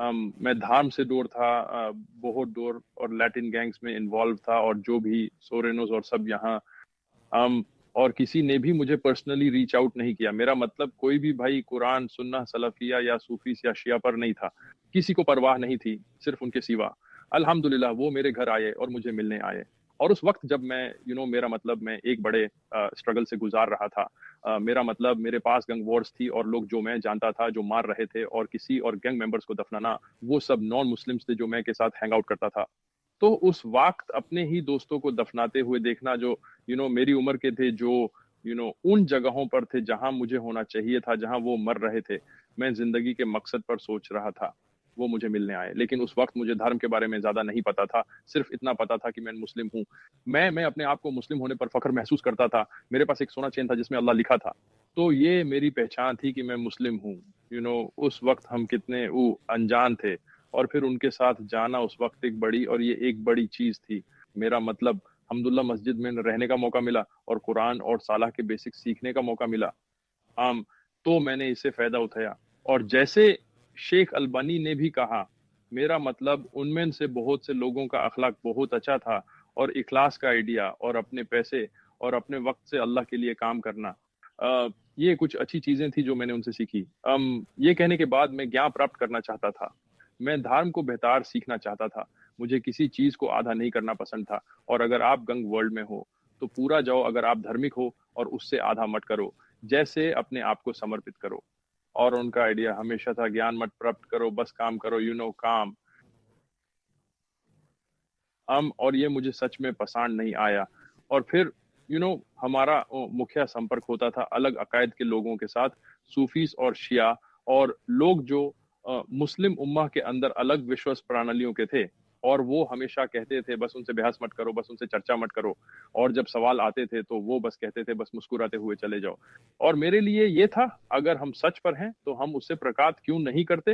मैं धार्म से दूर था, बहुत दूर, और लैटिन गैंग्स में इन्वॉल्व था, और जो भी सोरेनोस और सब यहाँ, और किसी ने भी मुझे पर्सनली रीच आउट नहीं किया। मेरा मतलब कोई भी भाई कुरान सुन्ना सलफिया या सूफी या शिया पर नहीं था, किसी को परवाह नहीं थी सिर्फ उनके सिवा। अल्हम्दुलिल्लाह वो मेरे घर आए और मुझे मिलने आए। और उस वक्त जब मैं मेरा मतलब मैं एक बड़े स्ट्रगल से गुजार रहा था, मेरा मतलब मेरे पास गैंग वॉर्स थी, और लोग जो मैं जानता था जो मार रहे थे, और किसी और गैंग मेंबर्स को दफनाना, वो सब नॉन मुस्लिम्स थे जो मैं के साथ हैंग आउट करता था। तो उस वक्त अपने ही दोस्तों को दफनाते हुए देखना, जो मेरी उम्र के थे, जो उन जगहों पर थे जहां मुझे होना चाहिए था, जहां वो मर रहे थे, मैं जिंदगी के मकसद पर सोच रहा था, वो मुझे मिलने आए। लेकिन उस वक्त मुझे धर्म के बारे में ज्यादा नहीं पता था, सिर्फ इतना पता था कि मैं मुस्लिम हूँ। मैं अपने आप को मुस्लिम होने पर फख्र महसूस करता था। मेरे पास एक सोना चेन था जिसमें अल्लाह लिखा था। तो ये मेरी पहचान थी कि मैं मुस्लिम हूँ। उस वक्त हम कितने अनजान थे, और फिर उनके साथ जाना उस वक्त एक बड़ी, और ये एक बड़ी चीज थी। मेरा मतलब अल्हम्दुलिल्लाह मस्जिद में रहने का मौका मिला, और कुरान और सालाह के बेसिक सीखने का मौका मिला। आम तो मैंने इससे फायदा उठाया। और जैसे शेख अलबानी ने भी कहा, मेरा मतलब उनमें से बहुत से लोगों का अखलाक बहुत अच्छा था, और इखलास का आइडिया, और अपने पैसे और अपने वक्त से अल्लाह के लिए काम करना, ये कुछ अच्छी चीजें थी जो मैंने उनसे सीखी। ये कहने के बाद मैं ज्ञान प्राप्त करना चाहता था। मैं धर्म को बेहतर सीखना चाहता था। मुझे किसी चीज को आधा नहीं करना पसंद था। और अगर आप गंग वर्ल्ड में हो तो पूरा जाओ, अगर आप धार्मिक हो, और उससे आधा मत करो, जैसे अपने आप को समर्पित करो। और उनका आइडिया हमेशा था, ज्ञान मत प्राप्त करो, बस काम करो, काम। और ये मुझे सच में पसंद नहीं आया। और फिर हमारा मुख्य संपर्क होता था अलग अकायद के लोगों के साथ, सूफीस और शिया, और लोग जो मुस्लिम उम्मा के अंदर अलग विश्वास प्रणालियों के थे। और वो हमेशा कहते थे बस उनसे बहस मत करो, बस उनसे चर्चा मत करो। और जब सवाल आते थे तो वो बस कहते थे बस मुस्कुराते हुए चले जाओ। और मेरे लिए ये था, अगर हम सच पर हैं तो हम उससे प्रकाश क्यों नहीं करते।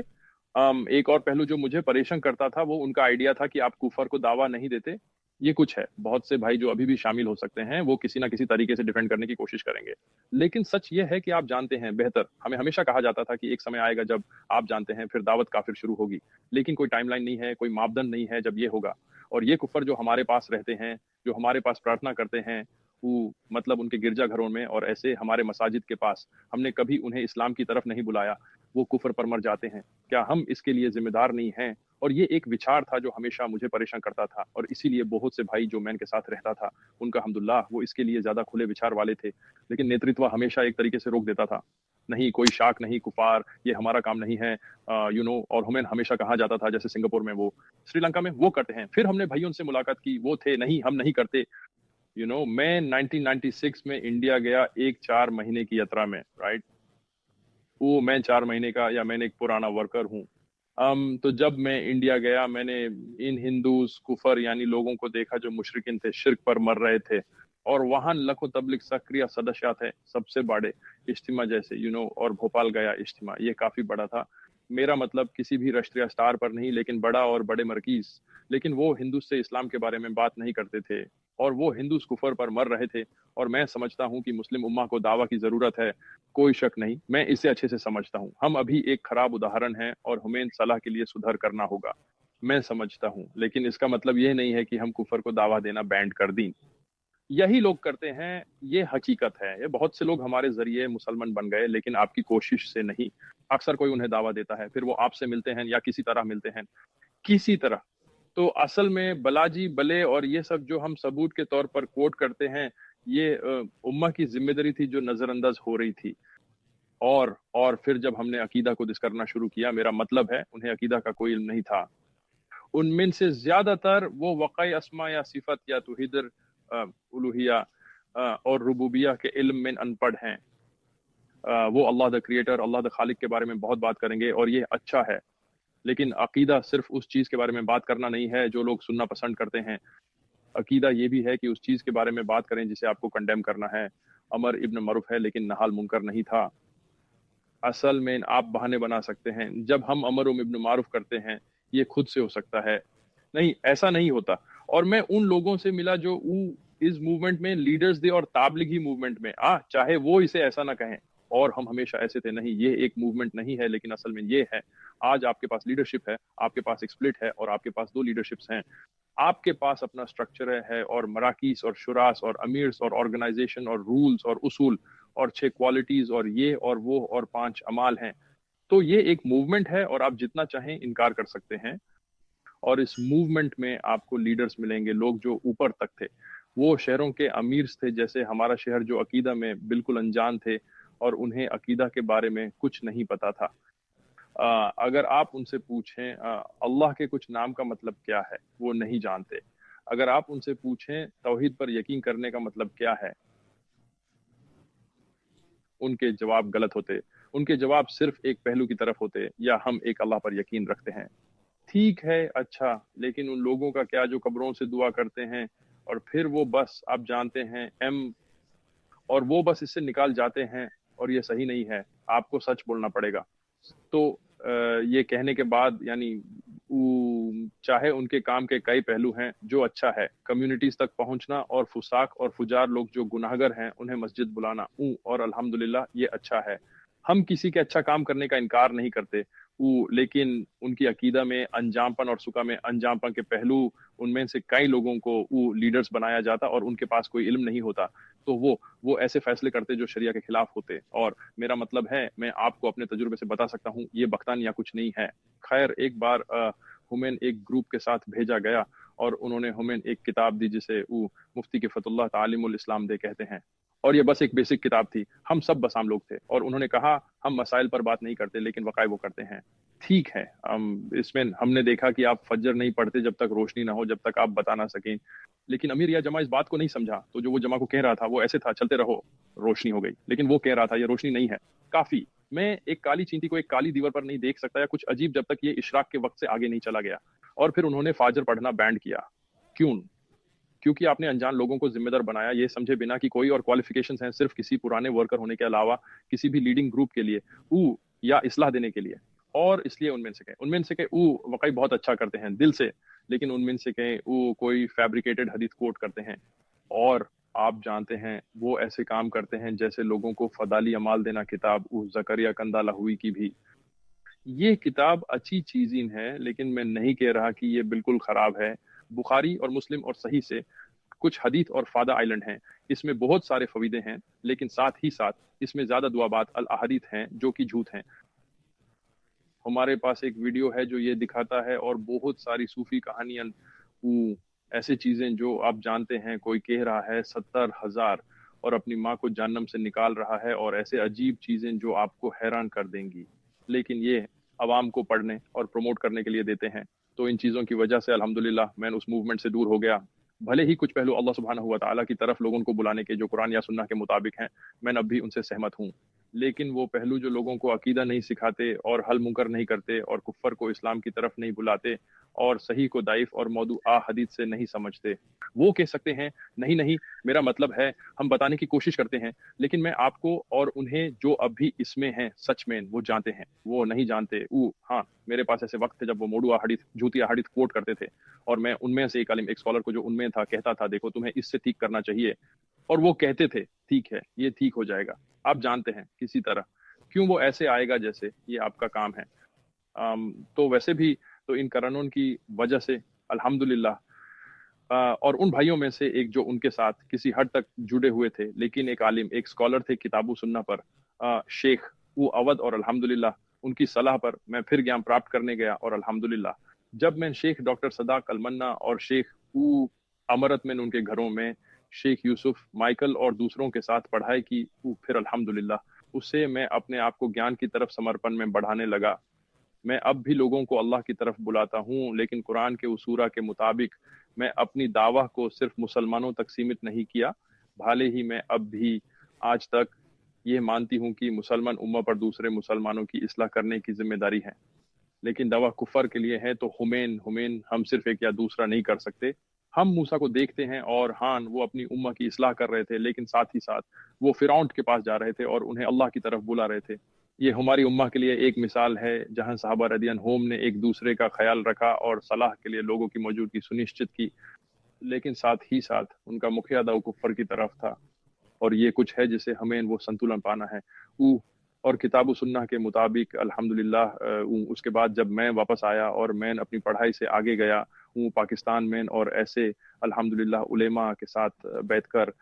एक और पहलू जो मुझे परेशान करता था, वो उनका आइडिया था कि आप कुफर को दावा नहीं देते। ये कुछ है, बहुत से भाई जो अभी भी शामिल हो सकते हैं, वो किसी ना किसी तरीके से डिफेंड करने की कोशिश करेंगे। लेकिन सच ये है कि आप जानते हैं बेहतर। हमें हमेशा कहा जाता था कि एक समय आएगा जब आप जानते हैं, फिर दावत काफिर शुरू होगी। लेकिन कोई टाइमलाइन नहीं है, कोई मापदंड नहीं है जब ये होगा। और ये कुफर जो हमारे पास रहते हैं, जो हमारे पास प्रार्थना करते हैं, वो मतलब उनके गिरजा घरों में और ऐसे हमारे मसाजिद के पास, हमने कभी उन्हें इस्लाम की तरफ नहीं बुलाया, वो कुफर पर मर जाते हैं। क्या हम इसके लिए जिम्मेदार नहीं हैं? और ये एक विचार था जो हमेशा मुझे परेशान करता था। और इसीलिए बहुत से भाई जो मैं इनके साथ रहता था, उनका अल्हम्दुलिल्लाह वो इसके लिए ज्यादा खुले विचार वाले थे। लेकिन नेतृत्व हमेशा एक तरीके से रोक देता था, नहीं कोई शाक नहीं, कुफार, ये हमारा काम नहीं है। और हमें हमेशा कहा जाता था, जैसे सिंगापुर में वो, श्रीलंका में वो करते हैं। फिर हमने भाइयों से मुलाकात की, वो थे नहीं, हम नहीं करते। मैं 1996 में इंडिया गया एक 4 महीने की यात्रा में, राइट। वो मैं 4 महीने का, या मैंने एक पुराना वर्कर हूँ। तो जब मैं इंडिया गया, मैंने इन हिंदूज कुफर यानी लोगों को देखा जो मुशरिकिन थे, शिर्क पर मर रहे थे। और वहां लखो तबलीग सक्रिय सदस्य थे, सबसे बड़े इज्तिमा जैसे, और भोपाल गया इज्तिमा, ये काफी बड़ा था। मेरा मतलब किसी भी राष्ट्रीय स्टार पर नहीं, लेकिन बड़ा और बड़े मरकीज। लेकिन वो हिंदू से इस्लाम के बारे में बात नहीं करते थे, और वो हिंदू कुफर पर मर रहे थे। और मैं समझता हूँ कि मुस्लिम उम्मा को दावा की जरूरत है, कोई शक नहीं, मैं इसे अच्छे से समझता हूँ। हम अभी एक खराब उदाहरण हैं, और हमें सलाह के लिए सुधार करना होगा। मैं समझता हूँ, लेकिन इसका मतलब यह नहीं है कि हम कुफर को दावा देना बैंड कर दें। यही लोग करते हैं, ये हकीकत है। ये बहुत से लोग हमारे जरिए मुसलमान बन गए, लेकिन आपकी कोशिश से नहीं। अक्सर कोई उन्हें दावा देता है, फिर वो आपसे मिलते हैं या किसी तरह मिलते हैं, किसी तरह। तो असल में बलाजी बले और ये सब जो हम सबूत के तौर पर कोट करते हैं, ये उम्मा की जिम्मेदारी थी जो नजरअंदाज हो रही थी। और फिर जब हमने अकीदा को दिस करना शुरू किया, मेरा मतलब है उन्हें अकीदा का कोई इल्म नहीं था। उनमें से ज्यादातर वो वक़ाई अस्मा या सिफत या तौहीद उलूहिया और रुबूबिया के इल्म में अनपढ़ हैं। वो अल्लाह द क्रिएटर, अल्लाह द खालिक के बारे में बहुत बात करेंगे, और ये अच्छा है। लेकिन अकीदा सिर्फ उस चीज के बारे में बात करना नहीं है जो लोग सुनना पसंद करते हैं। अकीदा ये भी है कि उस चीज के बारे में बात करें जिसे आपको कंडेम करना है। अमर इब्न मरूफ है, लेकिन नहाल मुनकर नहीं था। असल में आप बहाने बना सकते हैं। जब हम अमर इब्न मारूफ करते हैं, ये खुद से हो सकता है, नहीं ऐसा नहीं होता। और मैं उन लोगों से मिला जो इस मूवमेंट में लीडर्स थे, और ताबलीगी मूवमेंट में चाहे वो इसे ऐसा ना कहें, اور ہم ہمیشہ ایسے تھے. نہیں, یہ ایک موومنٹ نہیں ہے, لیکن اصل میں یہ ہے. آج آپ کے پاس لیڈرشپ ہے, آپ کے پاس ایک سپلٹ ہے, اور آپ کے پاس 2 لیڈرشپس ہیں. آپ کے پاس اپنا اسٹرکچر ہے, اور مراکیز اور شراس اور امیرس اور آرگنائزیشن اور رولز اور اصول اور 6 کوالٹیز اور یہ اور وہ اور 5 اعمال ہیں. تو یہ ایک موومنٹ ہے, اور آپ جتنا چاہیں انکار کر سکتے ہیں. اور اس موومنٹ میں آپ کو لیڈرز ملیں گے, لوگ جو اوپر تک تھے. وہ شہروں کے امیرز تھے, جیسے ہمارا شہر, جو عقیدہ میں بالکل انجان تھے اور انہیں عقیدہ کے بارے میں کچھ نہیں پتا تھا. اگر آپ ان سے پوچھیں اللہ کے کچھ نام کا مطلب کیا ہے, وہ نہیں جانتے. اگر آپ ان سے پوچھیں توحید پر یقین کرنے کا مطلب کیا ہے, ان کے جواب غلط ہوتے. ان کے جواب صرف ایک پہلو کی طرف ہوتے, یا ہم ایک اللہ پر یقین رکھتے ہیں. ٹھیک ہے, اچھا, لیکن ان لوگوں کا کیا جو قبروں سے دعا کرتے ہیں, اور پھر وہ بس آپ جانتے ہیں اور وہ بس اس سے نکال جاتے ہیں, اور یہ صحیح نہیں ہے, آپ کو سچ بولنا پڑے گا. تو یہ کہنے کے بعد, یعنی چاہے ان کے کام کے کئی پہلو ہیں, جو اچھا ہے کمیونٹیز تک پہنچنا, اور فساق اور فجار لوگ جو گناہگر ہیں انہیں مسجد بلانا, اور الحمدللہ یہ اچھا ہے. ہم کسی کے اچھا کام کرنے کا انکار نہیں کرتے, لیکن ان کی عقیدہ میں انجام پن اور سکا میں انجام پن کے پہلو, ان میں سے کئی لوگوں کو لیڈرز بنایا جاتا, اور ان کے پاس کوئی علم نہیں ہوتا. تو وہ ایسے فیصلے کرتے جو شریعہ کے خلاف ہوتے. اور میرا مطلب ہے, میں آپ کو اپنے تجربے سے بتا سکتا ہوں, یہ بختان یا کچھ نہیں ہے. خیر, ایک بار ہمین ایک گروپ کے ساتھ بھیجا گیا, اور انہوں نے ہمیں ایک کتاب دی جسے مفتی کفت اللہ تعلیم الاسلام دے کہتے ہیں. اور یہ بس ایک بیسک کتاب تھی, ہم سب بس عام لوگ تھے. اور انہوں نے کہا ہم مسائل پر بات نہیں کرتے, لیکن وقائع وہ کرتے ہیں. ٹھیک ہے, اس میں ہم نے دیکھا کہ آپ فجر نہیں پڑھتے جب تک روشنی نہ ہو, جب تک آپ بتا نہ سکیں. لیکن امیر یا جمع اس بات کو نہیں سمجھا. تو جو وہ جمع کو کہہ رہا تھا وہ ایسے تھا, چلتے رہو, روشنی ہو گئی. لیکن وہ کہہ رہا تھا یہ روشنی نہیں ہے, کافی. میں ایک کالی چینٹی کو ایک کالی دیوار پر نہیں دیکھ سکتا, یا کچھ عجیب, جب تک یہ اشراق کے وقت سے آگے نہیں چلا گیا. اور پھر انہوں نے فاجر پڑھنا بینڈ کیا. کیونکہ آپ نے انجان لوگوں کو ذمہ دار بنایا, یہ سمجھے بنا کہ کوئی اور کوالیفیکیشنز ہیں, صرف کسی پرانے ورکر ہونے کے علاوہ کسی بھی لیڈنگ گروپ کے لیے یا اصلاح دینے کے لیے. اور اس لیے ان میں سے کہ واقعی بہت اچھا کرتے ہیں دل سے, لیکن ان میں سے کہ کوئی فیبریکیٹڈ حدیث کوٹ کرتے ہیں. اور آپ جانتے ہیں وہ ایسے کام کرتے ہیں جیسے لوگوں کو فضالی اعمال دینا کتاب زکریا کندہ لاہوی کی بھی. یہ کتاب اچھی چیزیں ہے, لیکن میں نہیں کہہ رہا کہ یہ بالکل خراب ہے. بخاری اور مسلم اور صحیح سے کچھ حدیث اور فادہ آئلینڈ ہیں, اس میں بہت سارے فویدے ہیں, لیکن ساتھ ہی ساتھ اس میں زیادہ دعابات الاحادیث ہیں جو کہ جھوٹ ہیں. ہمارے پاس ایک ویڈیو ہے جو یہ دکھاتا ہے, اور بہت ساری صوفی کہانیاں, ایسے چیزیں جو آپ جانتے ہیں. کوئی کہہ رہا ہے 70,000 اور اپنی ماں کو جہنم سے نکال رہا ہے, اور ایسے عجیب چیزیں جو آپ کو حیران کر دیں گی, لیکن یہ عوام کو پڑھنے اور پروموٹ کرنے کے لیے دیتے ہیں. تو ان چیزوں کی وجہ سے الحمدللہ میں اس موومنٹ سے دور ہو گیا. بھلے ہی کچھ پہلو اللہ سبحانہ و تعالیٰ کی طرف لوگوں کو بلانے کے جو قرآن یا سنہ کے مطابق ہیں, میں اب بھی ان سے سہمت ہوں. لیکن وہ پہلو جو لوگوں کو عقیدہ نہیں سکھاتے, اور حل منکر نہیں کرتے, اور کفر کو اسلام کی طرف نہیں بلاتے, اور صحیح کو ضعیف اور موضوع حدیث سے نہیں سمجھتے, وہ کہہ سکتے ہیں نہیں, میرا مطلب ہے, ہم بتانے کی کوشش کرتے ہیں. لیکن میں آپ کو اور انہیں جو اب بھی اس میں ہیں سچ میں وہ جانتے ہیں, وہ نہیں جانتے. ہاں, میرے پاس ایسے وقت تھے جب وہ موضوع حدیث, جھوٹی حدیث کوٹ کرتے تھے, اور میں ان میں سے ایک عالم, ایک اسکالر کو جو ان میں تھا, کہتا تھا دیکھو تمہیں اس سے ٹھیک کرنا چاہیے. اور وہ کہتے تھے ٹھیک ہے, یہ ٹھیک ہو جائے گا, آپ جانتے ہیں کسی طرح. کیوں وہ ایسے آئے گا جیسے یہ آپ کا کام ہے. تو ویسے بھی تو ان کرنوں کی وجہ سے الحمدللہ, اور ان بھائیوں میں سے ایک جو ان کے ساتھ کسی حد تک جڑے ہوئے تھے, لیکن ایک عالم, ایک اسکالر تھے کتاب و سنہ پر, شیخ اودھ, اور الحمدللہ ان کی صلاح پر میں پھر گیان پراپت کرنے گیا. اور الحمدللہ جب میں شیخ ڈاکٹر صداق المنا اور شیخ امرت میں ان کے گھروں میں شیخ یوسف مائیکل اور دوسروں کے ساتھ پڑھائی کی, پھر الحمدللہ اس سے میں اپنے آپ کو گیان کی طرف سمرپن میں بڑھانے لگا. میں اب بھی لوگوں کو اللہ کی طرف بلاتا ہوں, لیکن قرآن کے اصورہ کے مطابق میں اپنی دعویٰ کو صرف مسلمانوں تک سیمت نہیں کیا. بھالے ہی میں اب بھی آج تک یہ مانتی ہوں کہ مسلمان امہ پر دوسرے مسلمانوں کی اصلاح کرنے کی ذمہ داری ہے, لیکن دعویٰ کفر کے لیے ہے. تو ہمین ہم صرف ایک یا دوسرا نہیں کر سکتے. ہم موسیٰ کو دیکھتے ہیں, اور ہاں وہ اپنی امہ کی اصلاح کر رہے تھے, لیکن ساتھ ہی ساتھ وہ فرعون کے پاس جا رہے تھے اور انہیں اللہ کی طرف بلا رہے تھے. یہ ہماری امہ کے لیے ایک مثال ہے, جہاں صحابہ رضی اللہ عنہم نے ایک دوسرے کا خیال رکھا اور صلاح کے لیے لوگوں کی موجودگی سنشچت کی, لیکن ساتھ ہی ساتھ ان کا مکھیہ داؤ کفر کی طرف تھا. اور یہ کچھ ہے जिसे हमें वो संतुलन पाना है और किताब सुन्ना के मुताबिक अल्हम्दुलिल्लाह उसके बाद जब मैं वापस आया और मैं अपनी पढ़ाई से आगे गया पाकिस्तान में और ऐसे अल्हम्दुलिल्लाह उलेमा के साथ बैठकर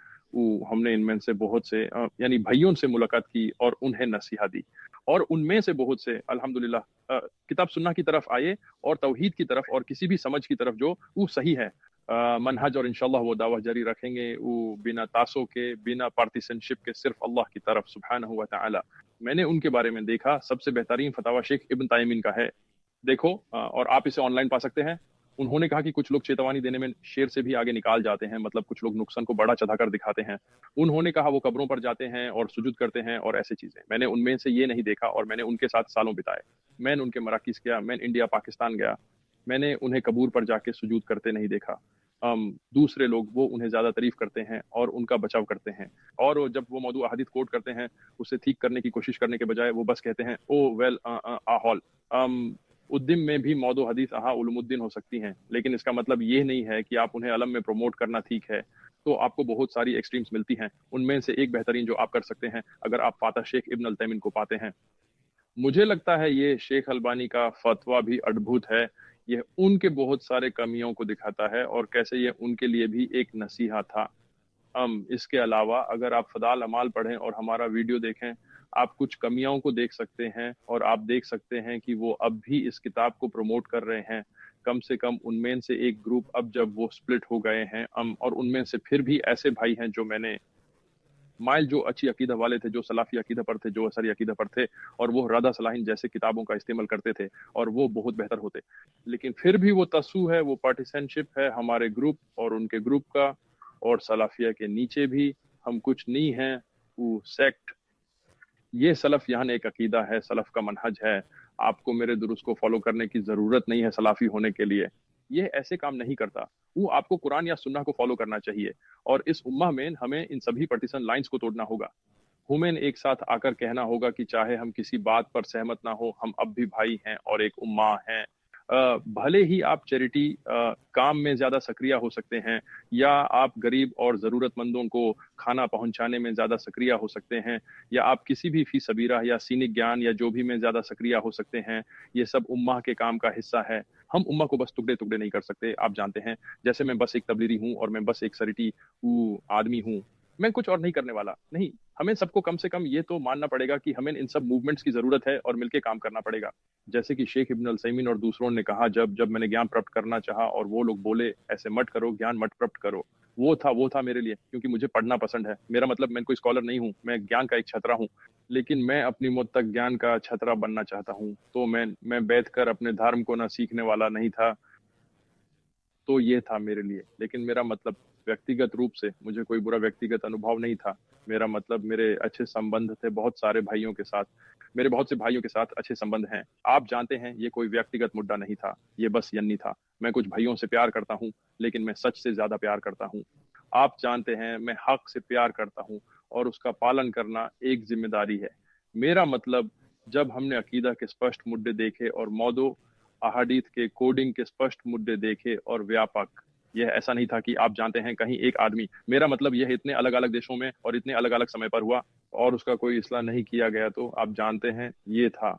हमने इनमें से बहुत से यानी भाइयों से मुलाकात की और उन्हें नसीहा दी और उनमें से बहुत से अल्हम्दुलिल्लाह किताब सुन्ना की तरफ आए और तौहीद की तरफ और किसी भी समझ की तरफ जो वो सही है मनहज और इंशाल्लाह वो दावा जारी रखेंगे वो बिना तासों के बिना पार्टीशनशिप के सिर्फ अल्लाह की तरफ सुब्हानहू व तआला। मैंने उनके बारे में देखा सबसे बेहतरीन फतवा शेख इब्न ताइमीन का है। देखो और आप इसे ऑनलाइन पा सकते हैं। उन्होंने कहा कि कुछ लोग चेतावनी देने में शेर से भी आगे निकाल जाते हैं, मतलब कुछ लोग नुकसान को बड़ा चढ़ाकर दिखाते हैं। उन्होंने कहा वो कब्रों पर जाते हैं और सुजूद करते हैं और ऐसी चीजें। मैंने उनमें से ये नहीं देखा और मैंने उनके साथ सालों बिताए। मैंने उनके मराकिज गया, मैं इंडिया पाकिस्तान गया, मैंने उन्हें कबूर पर जाके सुजूद करते नहीं देखा। दूसरे लोग वो उन्हें ज्यादा तारीफ करते हैं और उनका बचाव करते हैं और जब वो मौदू अहादीथ कोट करते हैं उसे ठीक करने की कोशिश करने के बजाय वो बस कहते हैं ओ वेल आहौल। उद्दीन में भी मौदू हदीस आहा उलुमुद्दीन हो सकती हैं, लेकिन इसका मतलब ये नहीं है कि आप उन्हें अलम में प्रमोट करना ठीक है। तो आपको बहुत सारी एक्सट्रीम्स मिलती हैं, उनमें से एक बेहतरीन जो आप कर सकते हैं अगर आप फाता शेख इब्न अल तैमीन को पाते हैं। मुझे लगता है ये शेख अलबानी का फतवा भी अद्भुत है। यह उनके बहुत सारे कमियों को दिखाता है और कैसे ये उनके लिए भी एक नसीहा था। इसके अलावा अगर आप फदाल अमाल पढ़ें और हमारा वीडियो देखें, आप कुछ कमियों को देख सकते हैं और आप देख सकते हैं कि वो अब भी इस किताब को प्रमोट कर रहे हैं। कम से कम उनमें से एक ग्रुप अब जब वो स्प्लिट हो गए हैं और उनमें से फिर भी ऐसे भाई हैं जो मैंने माइल जो अच्छी अकीदा वाले थे, जो सलाफी अकीदा पर थे, जो असरी अकीदा पर थे और वो रादा सलाहीन जैसे किताबों का इस्तेमाल करते थे और वो बहुत बेहतर होते, लेकिन फिर भी वो तस्सु है, वो पार्टिसनशिप है हमारे ग्रुप और उनके ग्रुप का। और सलाफिया के नीचे भी हम कुछ नहीं हैं, वो सेक्ट। ये सलफ यहाँ एक अकीदा है, सलफ का मनहज है। आपको मेरे दुरुस्त को फॉलो करने की जरूरत नहीं है सलाफी होने के लिए। ये ऐसे काम नहीं करता। वो आपको कुरान या सुन्ना को फॉलो करना चाहिए और इस उम्मा में हमें इन सभी पार्टीशन लाइंस को तोड़ना होगा। हमें एक साथ आकर कहना होगा कि चाहे हम किसी बात पर सहमत ना हो, हम अब भी भाई हैं और एक उम्मा हैं। भले ही आप चैरिटी काम में ज्यादा सक्रिय हो सकते हैं या आप गरीब और जरूरतमंदों को खाना पहुंचाने में ज्यादा सक्रिय हो सकते हैं या आप किसी भी फी सबीरा या सीनिक ज्ञान या जो भी में ज्यादा सक्रिय हो सकते हैं, ये सब उम्मा के काम का हिस्सा है। हम उम्मा को बस टुकड़े टुकड़े नहीं कर सकते। आप जानते हैं, जैसे मैं बस एक तबलीगी हूँ और मैं बस एक सरिटी आदमी हूँ, मैं कुछ और नहीं करने वाला नहीं। हमें सबको कम से कम ये तो मानना पड़ेगा कि हमें इन सब मूवमेंट्स की जरूरत है और मिलकर काम करना पड़ेगा। जैसे कि शेख इब्न अल सैमीन और दूसरों ने कहा, जब मैंने ज्ञान प्राप्त करना चाहा और वो लोग बोले ऐसे मत करो, ज्ञान मत प्राप्त करो, वो था मेरे लिए, क्योंकि मुझे पढ़ना पसंद है। मेरा मतलब मैं कोई स्कॉलर नहीं हूँ, मैं ज्ञान का एक छतरा हूँ, लेकिन मैं अपनी मौत तक ज्ञान का छतरा बनना चाहता हूँ। तो मैं बैठकर अपने धर्म को ना सीखने वाला नहीं था। तो ये था मेरे लिए, लेकिन मेरा मतलब व्यक्तिगत रूप से मुझे कोई बुरा व्यक्तिगत अनुभव नहीं था। मेरा मतलब मेरे अच्छे संबंध थे बहुत सारे भाइयों के साथ, मेरे बहुत से भाइयों के साथ अच्छे संबंध हैं। आप जानते हैं, ये कोई व्यक्तिगत मुद्दा नहीं था, ये बस यन्नी था। मैं कुछ भाइयों से प्यार करता हूँ, लेकिन मैं सच से ज्यादा प्यार करता हूँ। आप जानते हैं, मैं हक से प्यार करता हूँ और उसका पालन करना एक जिम्मेदारी है। मेरा मतलब, जब हमने अकीदा के स्पष्ट मुद्दे देखे और मौदू अहादीथ के कोडिंग के स्पष्ट मुद्दे देखे और व्यापक, यह ऐसा नहीं था कि आप जानते हैं कहीं एक आदमी, मेरा मतलब यह इतने अलग अलग देशों में और इतने अलग अलग समय पर हुआ और उसका कोई इस्लाह नहीं किया गया। तो आप जानते हैं, ये था